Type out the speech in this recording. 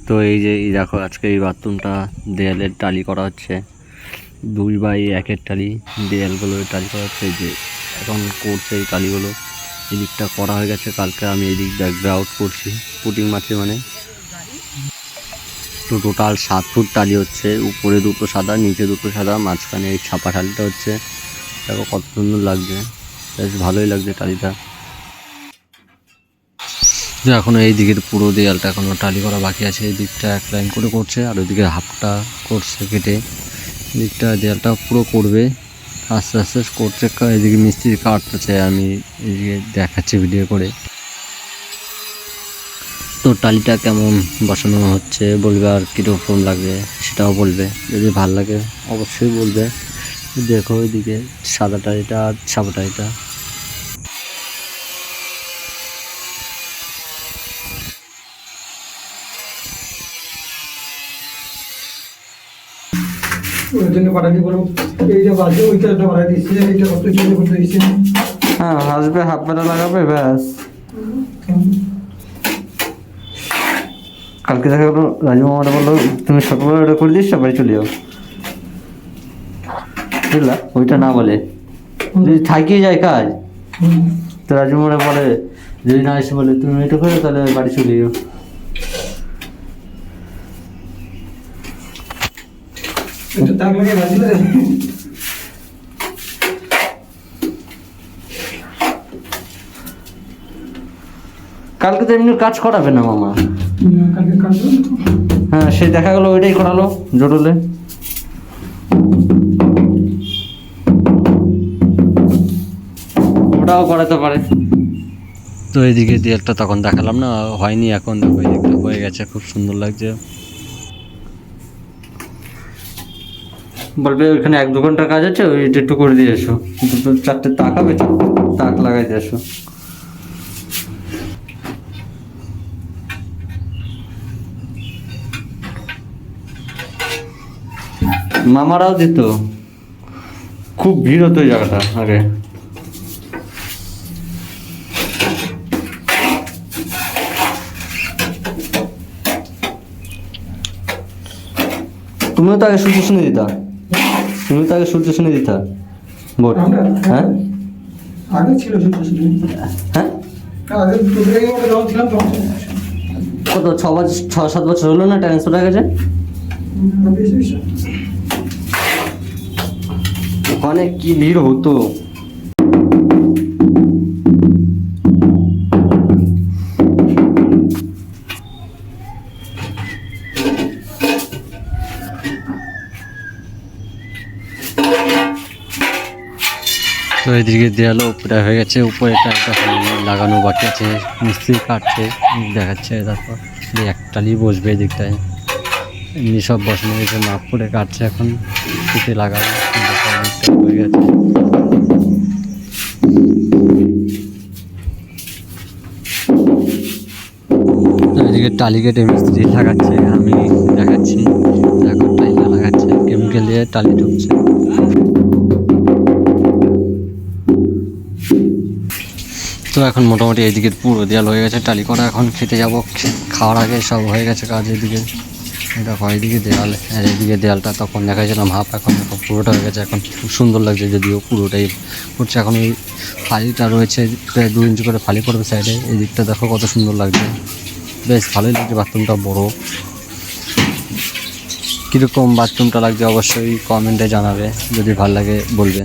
তো এই যে এই দেখো আজকে এই বাথরুমটা দেয়ালের টালি করা হচ্ছে 2x1 টালি দেয়ালগুলো টালি করা হচ্ছে। এই যে এখন করছে এই টালিগুলো, এই দিকটা করা হয়ে গেছে। কালকে আমি এই দিকটা গ্রাউট করছি, পুটিং মারছি মানে। তো টোটাল 7 ফুট টালি হচ্ছে, উপরে 2টো সাদা নিচে 2টো সাদা, মাঝখানে এই ছাপা টালিটা হচ্ছে। দেখো কত সুন্দর লাগছে, বেশ ভালোই লাগছে টালিটা। এখনো এই দিকের পুরো দেয়ালটা এখনো টালি করা বাকি আছে, এই দিকটা এক লাইন করে করছে আর ওই দিকে হাফটা করছে কেটে। দিকটা দেয়ালটা পুরো করবে, আস্তে আস্তে করছে। এদিকে মিস্ত্রি কাটতেছে, আমি এদিকে দেখাচ্ছি ভিডিও করে। তো টালিটা কেমন বসানো হচ্ছে বলবে, আর কীরকম লাগবে সেটাও বলবে। যদি ভাল লাগে অবশ্যই বলবে। দেখো ওইদিকে সাদা টালিটা আর ছাপা টালিটা। হ্যাঁ, আসবে হাফ বেলা লাগাবে ব্যাস। কালকে দেখা গেলো রাজু মামাটা বললো তুমি সকালবেলা ওটা করে দিস, বাড়ি চলে যাও। বুঝলা, ওইটা না বলে যদি থাকিয়ে যায় কাজ, তো রাজু মামাটা বলে যদি না এসে বলে তুমি এটা করে তাহলে বাড়ি চলে যাও। কালকে তো এমনি কাজ করাবে না মামা। হ্যাঁ, সে দেখা গেলো ওইটাই করালো জোটলে। ওটাও করাতে পারে। তো এইদিকে দেয়ালটা তখন দেখালাম না, হয়নি। এখন দেখো এই দিকটা হয়ে গেছে, খুব সুন্দর লাগছে। বলবে ওইখানে 1-2 ঘন্টার কাজ আছে, ওইটা একটু করে দিয়ে এসো। 2-4টে তাক হবে, 4টে তাক লাগাই দিয়ে এসো। মামারাও দিত, খুব ভিড় হতো ওই জায়গাটা আগে। তুমিও তো আগে সূর্য শুনে দিতা, তুমিও তো আগে সূর্য শুনে দিতা ভোট। হ্যাঁ আগে ছিল হ্যাঁ, আগে যখন ছিলাম তখন কত 6-7 বছর হলো না ট্রান্সফার হয়ে গেছে। ওখানে কি ভিড় হতো। তো এইদিকে দেয়ালও উপরে হয়ে গেছে, উপরেটা একটা লাগানো বাকি আছে, মিস্ত্রি কাটছে দেখাচ্ছে। তারপর এক টালি বসবে এদিকটায়, এমনি সব বসানো হয়েছে, মাপ করে কাটছে এখন, কেটে লাগাবে। হয়ে গেছে। এদিকে টালি কেটে মিস্ত্রি লাগাচ্ছে, আমি দেখাচ্ছি। এখন টালিটা লাগাচ্ছে, কেমিক্যাল দিয়ে টালি ঢুকছে। তো এখন মোটামুটি এইদিকে পুরো দেয়াল হয়ে গেছে টালি করা। এখন খেতে যাব, খাওয়ার আগে সব হয়ে গেছে কাজ। এদিকে দেখো এইদিকে দেয়াল আর এইদিকে দেয়ালটা তখন দেখাছিলাম হাফ, এখন দেখো পুরোটা হয়ে গেছে। এখন খুব সুন্দর লাগছে, যদিও পুরোটাই করছে। এখন এই ফালিটা রয়েছে, প্রায় 2 ইঞ্চি করে ফালি করবে সাইডে। এই দিকটা দেখো কত সুন্দর লাগছে, বেশ ভালোই লাগছে। বাথরুমটা বড়। কীরকম বাথরুমটা লাগছে অবশ্যই কমেন্টে জানাবে, যদি ভালো লাগে বলবে।